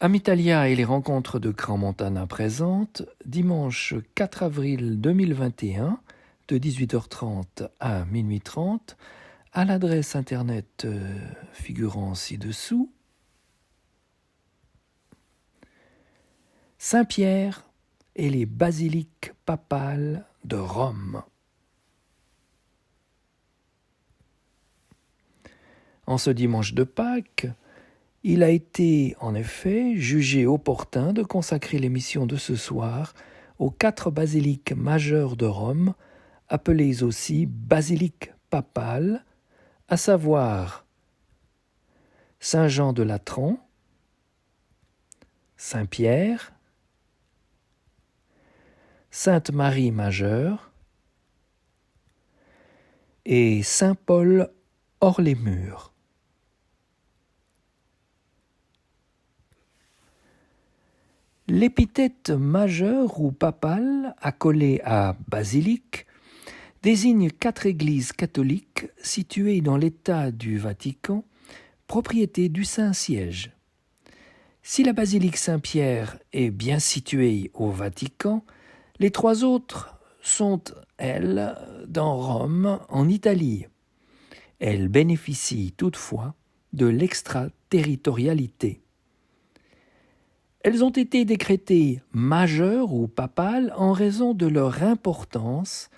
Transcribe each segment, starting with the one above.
Amitalia et les rencontres de Grand Montana présentent dimanche 4 avril 2021 de 18h30 à minuit 30 à l'adresse internet figurant ci-dessous Saint-Pierre et les basiliques papales de Rome. En ce dimanche de Pâques, il a été, en effet, jugé opportun de consacrer l'émission de ce soir aux 4 basiliques majeures de Rome, appelées aussi basiliques papales, à savoir Saint-Jean de Latran, Saint-Pierre, Sainte-Marie majeure et Saint-Paul hors les murs. L'épithète majeure ou papale, accolée à basilique, désigne 4 églises catholiques situées dans l'État du Vatican, propriété du Saint-Siège. Si la basilique Saint-Pierre est bien située au Vatican, les 3 autres sont, elles, dans Rome, en Italie. Elles bénéficient toutefois de l'extraterritorialité. Elles ont été décrétées majeures ou papales en raison de leur importance,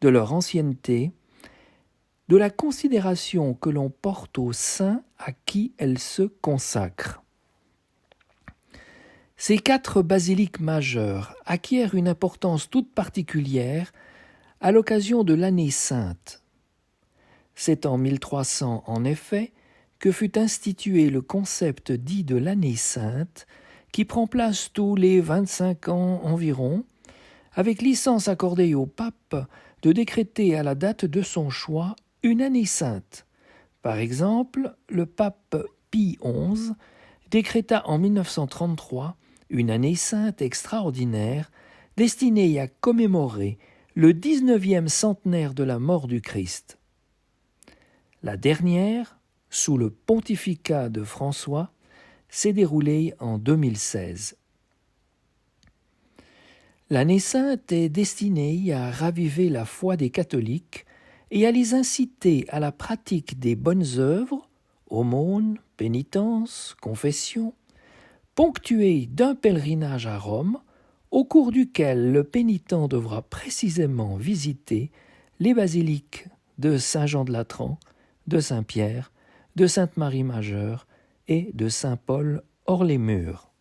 de leur ancienneté, de la considération que l'on porte aux saints à qui elles se consacrent. Ces 4 basiliques majeures acquièrent une importance toute particulière à l'occasion de l'année sainte. C'est en 1300, en effet, que fut institué le concept dit de l'année sainte, qui prend place tous les 25 ans environ, avec licence accordée au pape de décréter à la date de son choix une année sainte. Par exemple, le pape Pie XI décréta en 1933 une année sainte extraordinaire destinée à commémorer le 19e centenaire de la mort du Christ. La dernière, sous le pontificat de François, s'est déroulée en 2016. L'année sainte est destinée à raviver la foi des catholiques et à les inciter à la pratique des bonnes œuvres, aumônes, pénitences, confessions, ponctuées d'un pèlerinage à Rome, au cours duquel le pénitent devra précisément visiter les basiliques de Saint-Jean de Latran, de Saint-Pierre, de Sainte-Marie majeure et de Saint-Paul hors les murs.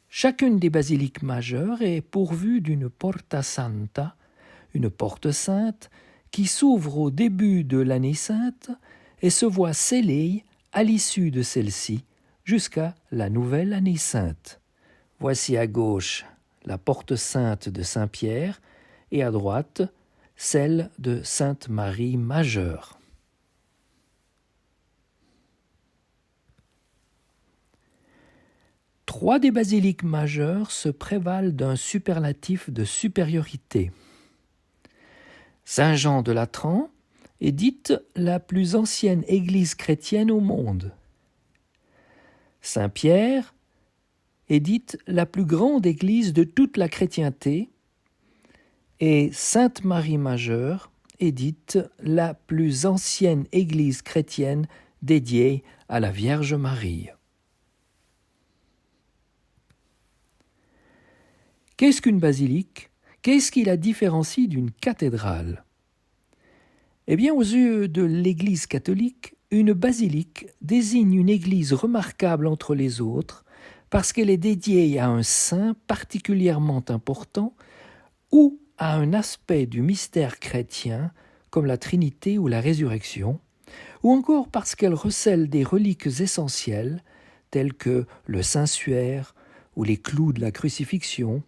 Chacune des basiliques majeures est pourvue d'une porta santa, une porte sainte, qui s'ouvre au début de l'année sainte et se voit scellée à l'issue de celle-ci jusqu'à la nouvelle année sainte. Voici à gauche la porte sainte de Saint-Pierre et à droite celle de Sainte-Marie majeure. Trois des basiliques majeures se prévalent d'un superlatif de supériorité. Saint-Jean de Latran est dite la plus ancienne église chrétienne au monde. Saint-Pierre est dite la plus grande église de toute la chrétienté, et Sainte-Marie majeure est dite la plus ancienne église chrétienne dédiée à la Vierge Marie. Qu'est-ce qu'une basilique ? Qu'est-ce qui la différencie d'une cathédrale ? Eh bien, aux yeux de l'Église catholique, une basilique désigne une église remarquable entre les autres parce qu'elle est dédiée à un saint particulièrement important ou à un aspect du mystère chrétien comme la Trinité ou la résurrection, ou encore parce qu'elle recèle des reliques essentielles telles que le Saint-Suaire ou les clous de la crucifixion,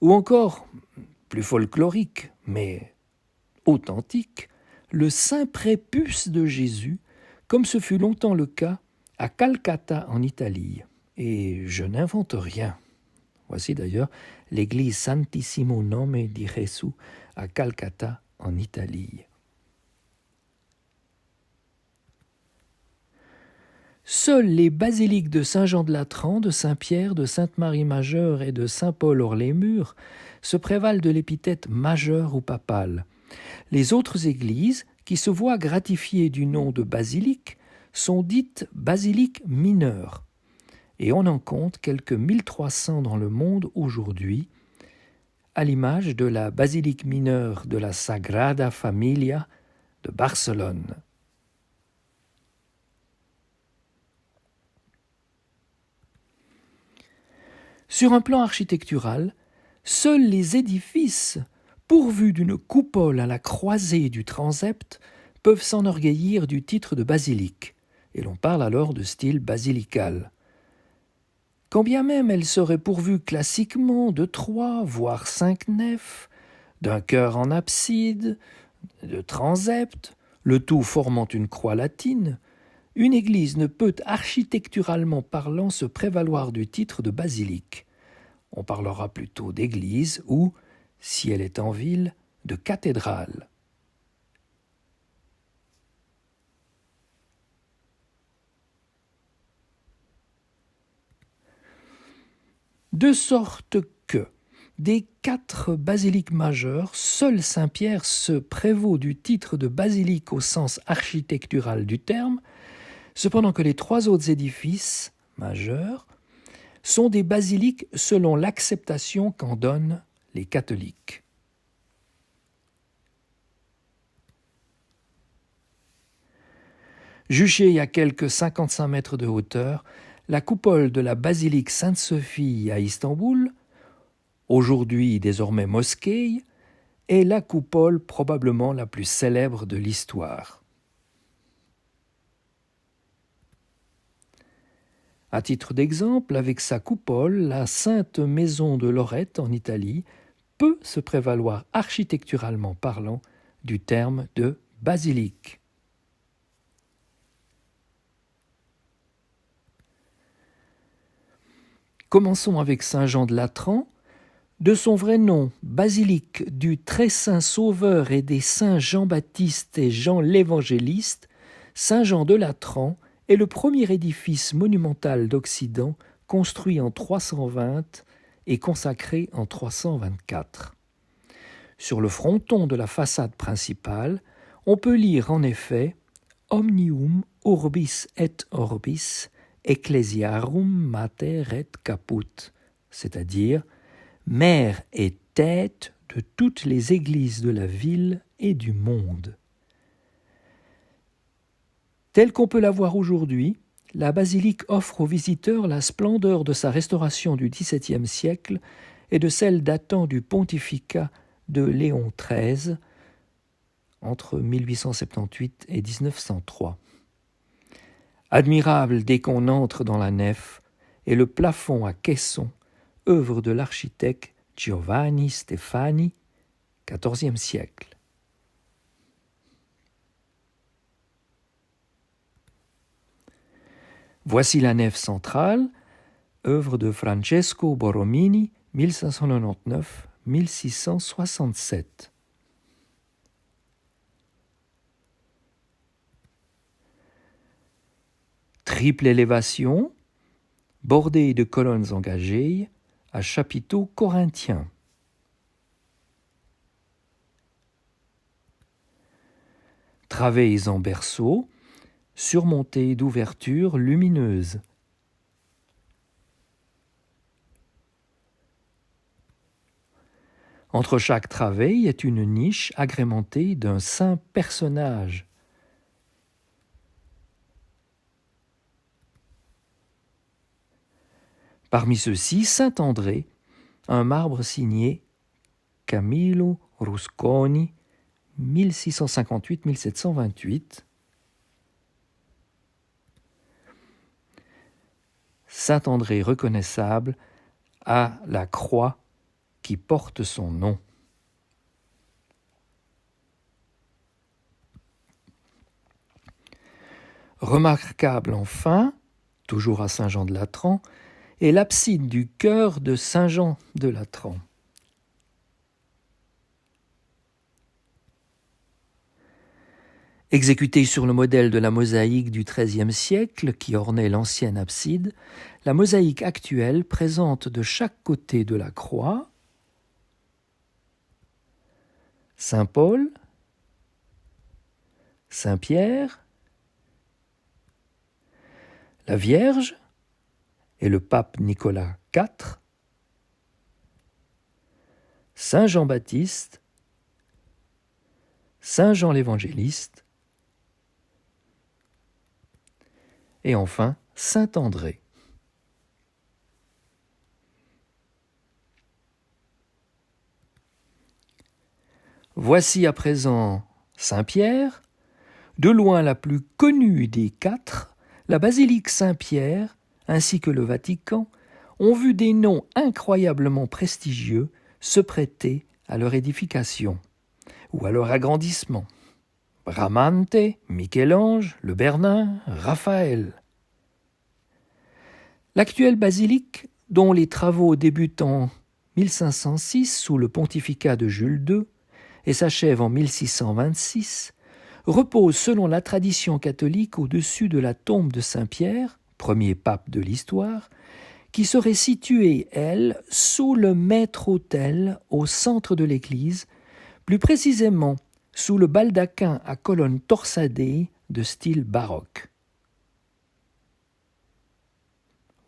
ou encore, plus folklorique, mais authentique, le saint prépuce de Jésus, comme ce fut longtemps le cas à Calcata en Italie. Et je n'invente rien. Voici d'ailleurs l'église Santissimo Nome di Gesù à Calcata en Italie. Seules les basiliques de Saint-Jean-de-Latran, de Saint-Pierre, de Sainte-Marie-Majeure et de Saint-Paul-hors-les-Murs se prévalent de l'épithète majeure ou papale. Les autres églises, qui se voient gratifiées du nom de basilique, sont dites basiliques mineures. Et on en compte quelques 1300 dans le monde aujourd'hui, à l'image de la basilique mineure de la Sagrada Familia de Barcelone. Sur un plan architectural, seuls les édifices pourvus d'une coupole à la croisée du transept peuvent s'enorgueillir du titre de basilique, et l'on parle alors de style basilical. Quand bien même elle serait pourvue classiquement de 3, voire 5 nefs, d'un chœur en abside, de transept, le tout formant une croix latine, une église ne peut architecturalement parlant se prévaloir du titre de basilique. On parlera plutôt d'église ou, si elle est en ville, de cathédrale. De sorte que, des 4 basiliques majeures, seul Saint-Pierre se prévaut du titre de basilique au sens architectural du terme, cependant que les 3 autres édifices majeurs sont des basiliques selon l'acceptation qu'en donnent les catholiques. Juchée à quelques 55 mètres de hauteur, la coupole de la basilique Sainte-Sophie à Istanbul, aujourd'hui désormais mosquée, est la coupole probablement la plus célèbre de l'histoire. À titre d'exemple, avec sa coupole, la Sainte Maison de Lorette en Italie peut se prévaloir architecturalement parlant du terme de basilique. Commençons avec Saint-Jean-de-Latran. De son vrai nom, basilique du très saint Sauveur et des saints Jean-Baptiste et Jean l'Évangéliste, Saint-Jean-de-Latran est le premier édifice monumental d'Occident construit en 320 et consacré en 324. Sur le fronton de la façade principale, on peut lire en effet « Omnium urbis et orbis ecclesiarum mater et caput », c'est-à-dire « mère et tête de toutes les églises de la ville et du monde ». Telle qu'on peut la voir aujourd'hui, la basilique offre aux visiteurs la splendeur de sa restauration du XVIIe siècle et de celle datant du pontificat de Léon XIII entre 1878 et 1903. Admirable dès qu'on entre dans la nef est le plafond à caisson, œuvre de l'architecte Giovanni Stefani, XIVe siècle. Voici la nef centrale, œuvre de Francesco Borromini, 1599-1667. Triple élévation, bordée de colonnes engagées, à chapiteaux corinthiens. Travées en berceau, surmontées d'ouvertures lumineuses. Entre chaque travée est une niche agrémentée d'un saint personnage. Parmi ceux-ci, saint André, un marbre signé Camillo Rusconi, 1658-1728. Saint André reconnaissable à la croix qui porte son nom. Remarquable enfin, toujours à Saint-Jean-de-Latran, est l'abside du chœur de Saint-Jean-de-Latran. Exécutée sur le modèle de la mosaïque du XIIIe siècle qui ornait l'ancienne abside, la mosaïque actuelle présente de chaque côté de la croix Saint Paul, Saint Pierre, la Vierge et le pape Nicolas IV, Saint Jean-Baptiste, Saint Jean l'Évangéliste et enfin Saint André. Voici à présent Saint Pierre, de loin la plus connue des quatre. La basilique Saint-Pierre ainsi que le Vatican ont vu des noms incroyablement prestigieux se prêter à leur édification ou à leur agrandissement. Bramante, Michel-Ange, le Bernin, Raphaël. L'actuelle basilique, dont les travaux débutent en 1506 sous le pontificat de Jules II et s'achèvent en 1626, repose selon la tradition catholique au-dessus de la tombe de Saint-Pierre, premier pape de l'histoire, qui serait située, elle, sous le maître-autel au centre de l'église, plus précisément sous le baldaquin à colonnes torsadées de style baroque.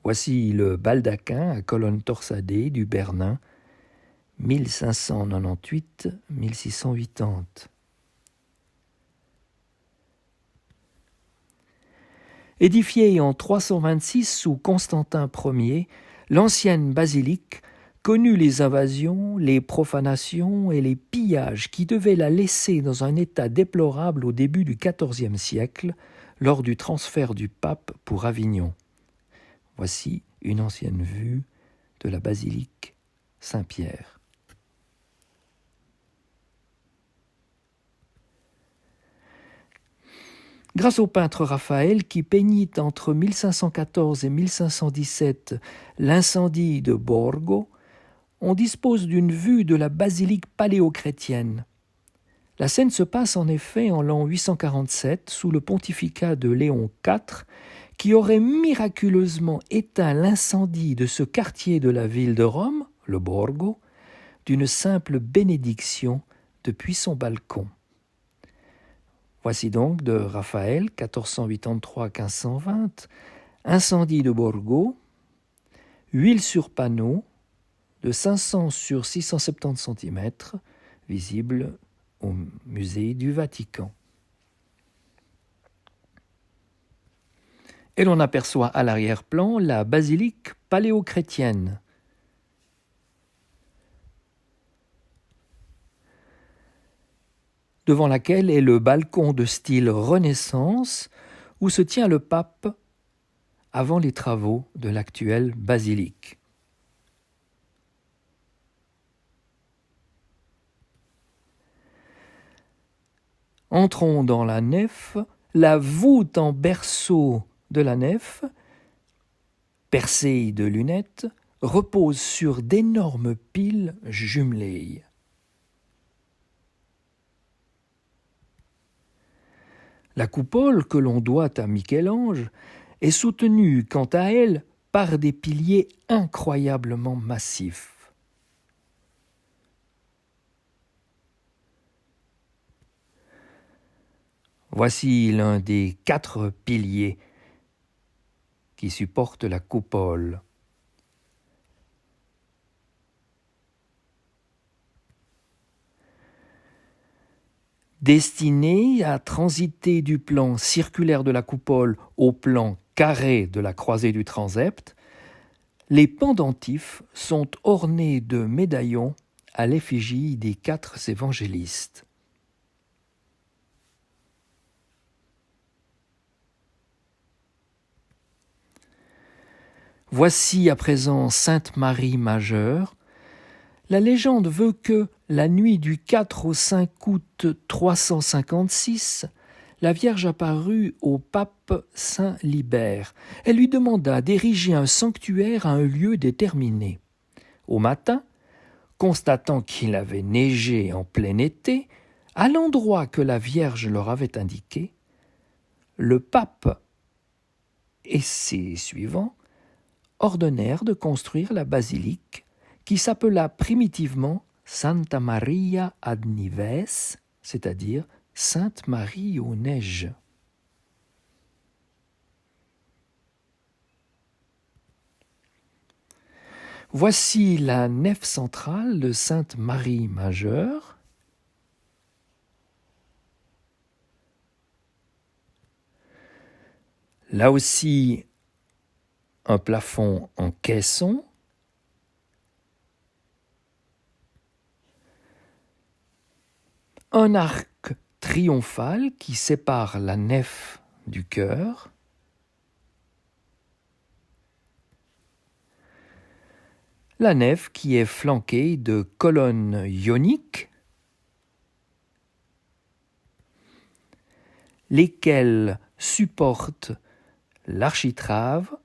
Voici le baldaquin à colonnes torsadées du Bernin, 1598-1680. Édifiée en 326 sous Constantin Ier, l'ancienne basilique connut les invasions, les profanations et les pillages qui devaient la laisser dans un état déplorable au début du XIVe siècle, lors du transfert du pape pour Avignon. Voici une ancienne vue de la basilique Saint-Pierre. Grâce au peintre Raphaël qui peignit entre 1514 et 1517 l'incendie de Borgo, on dispose d'une vue de la basilique paléochrétienne. La scène se passe en effet en l'an 847 sous le pontificat de Léon IV, qui aurait miraculeusement éteint l'incendie de ce quartier de la ville de Rome, le Borgo, d'une simple bénédiction depuis son balcon. Voici donc de Raphaël, 1483-1520, incendie de Borgo, huile sur panneau, de 500 sur 670 cm, visible au musée du Vatican. Et l'on aperçoit à l'arrière-plan la basilique paléochrétienne. Devant laquelle est le balcon de style Renaissance où se tient le pape avant les travaux de l'actuelle basilique. Entrons dans la nef. La voûte en berceau de la nef, percée de lunettes, repose sur d'énormes piles jumelées. La coupole que l'on doit à Michel-Ange est soutenue, quant à elle, par des piliers incroyablement massifs. Voici l'un des 4 piliers qui supportent la coupole. Destiné à transiter du plan circulaire de la coupole au plan carré de la croisée du transept, les pendentifs sont ornés de médaillons à l'effigie des 4 évangélistes. Voici à présent Sainte Marie majeure. La légende veut que, la nuit du 4 au 5 août 356, la Vierge apparut au pape Saint Libère. Elle lui demanda d'ériger un sanctuaire à un lieu déterminé. Au matin, constatant qu'il avait neigé en plein été, À l'endroit que la Vierge leur avait indiqué, le pape et ses suivants ordonnèrent de construire la basilique qui s'appela primitivement Santa Maria ad Nives, c'est-à-dire Sainte Marie aux neiges. Voici la nef centrale de Sainte Marie majeure. Là aussi, un plafond en caisson. Un arc triomphal qui sépare la nef du chœur. La nef qui est flanquée de colonnes ioniques, lesquelles supportent l'architrave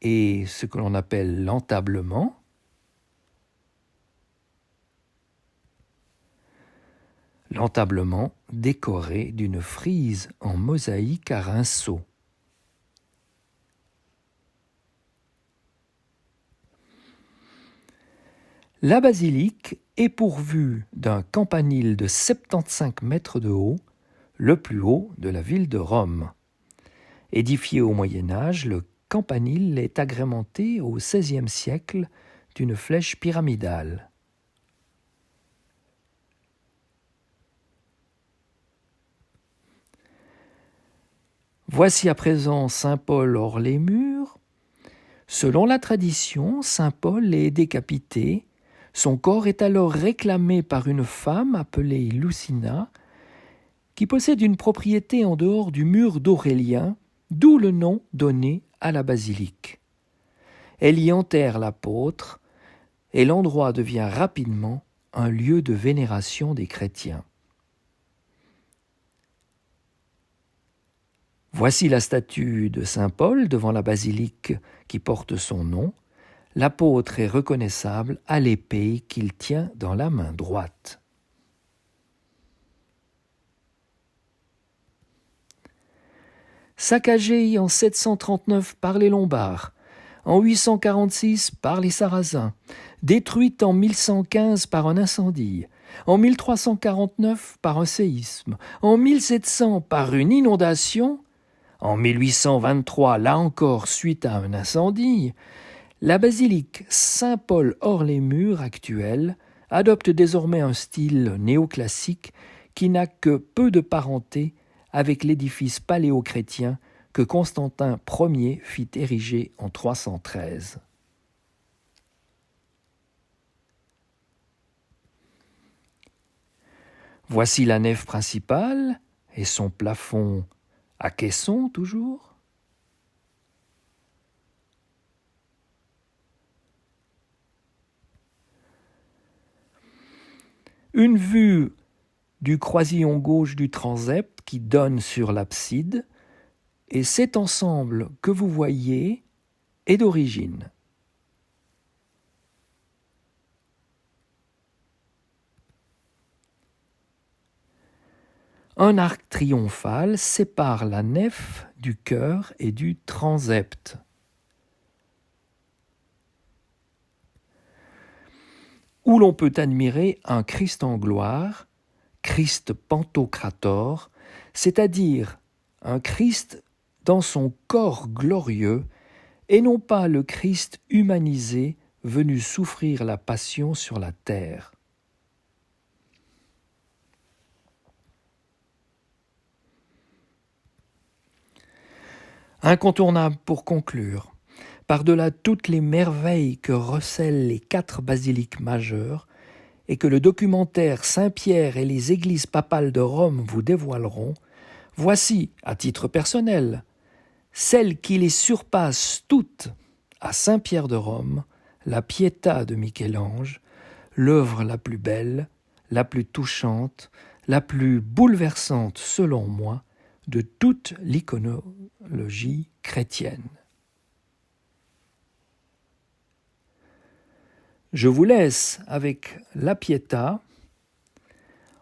et ce que l'on appelle l'entablement. L'entablement décoré d'une frise en mosaïque à rinceaux. La basilique est pourvue d'un campanile de 75 mètres de haut, le plus haut de la ville de Rome. Édifié au Moyen Âge, le campanile est agrémenté au XVIe siècle d'une flèche pyramidale. Voici à présent saint Paul hors les murs. Selon la tradition, saint Paul est décapité. Son corps est alors réclamé par une femme appelée Lucina, qui possède une propriété en dehors du mur d'Aurélien, d'où le nom donné à la basilique. Elle y enterre l'apôtre, et l'endroit devient rapidement un lieu de vénération des chrétiens. Voici la statue de saint Paul devant la basilique qui porte son nom. L'apôtre est reconnaissable à l'épée qu'il tient dans la main droite. Saccagée en 739 par les Lombards, en 846 par les Sarrasins, détruite en 1115 par un incendie, en 1349 par un séisme, en 1700 par une inondation, en 1823, là encore suite à un incendie, la basilique Saint-Paul hors les murs actuelle adopte désormais un style néoclassique qui n'a que peu de parenté avec l'édifice paléochrétien que Constantin Ier fit ériger en 313. Voici la nef principale et son plafond à caisson toujours. Une vue du croisillon gauche du transept qui donne sur l'abside, et cet ensemble que vous voyez est d'origine. Un arc triomphal sépare la nef du chœur et du transept. Où l'on peut admirer un Christ en gloire, Christ Pantocrator, c'est-à-dire un Christ dans son corps glorieux et non pas le Christ humanisé venu souffrir la passion sur la terre. Incontournable pour conclure, par-delà toutes les merveilles que recèlent les 4 basiliques majeures et que le documentaire Saint-Pierre et les églises papales de Rome vous dévoileront, voici, à titre personnel, celle qui les surpasse toutes à Saint-Pierre de Rome, la Pietà de Michel-Ange, l'œuvre la plus belle, la plus touchante, la plus bouleversante selon moi de toute l'iconologie chrétienne. Je vous laisse avec la Pietà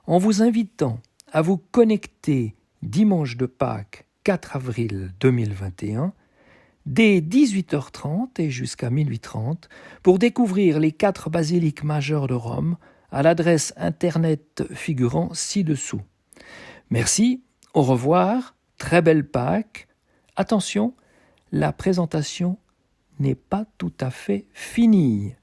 en vous invitant à vous connecter dimanche de Pâques 4 avril 2021 dès 18h30 et jusqu'à minuit 30 pour découvrir les 4 basiliques majeures de Rome à l'adresse internet figurant ci-dessous. Merci, au revoir, très belle Pâques. Attention, la présentation n'est pas tout à fait finie.